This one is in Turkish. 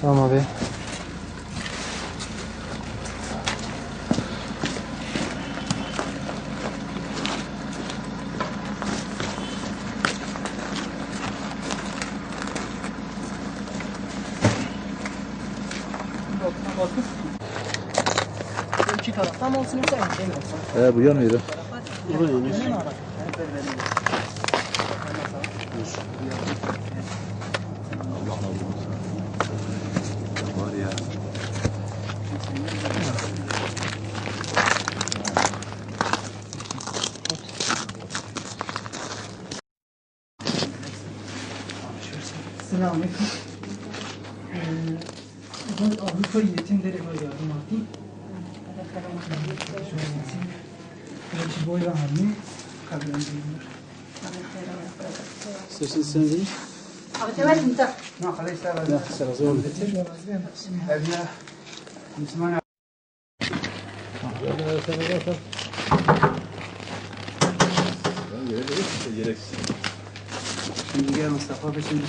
Tamam abi. İki taraftan olsun yoksa en şey mi olsun? Bu yan yürü. Var ya. Selamünaleyküm. Ben Avrupa Yetimlere yardım aldım. Belki boyla halini kabullendirilmiş. Sesini sendin. Ne kadar ister var? Sıra zor. Evliya. Müslüman. Gereksiz. Şimdi gel Mustafa Bey şimdi.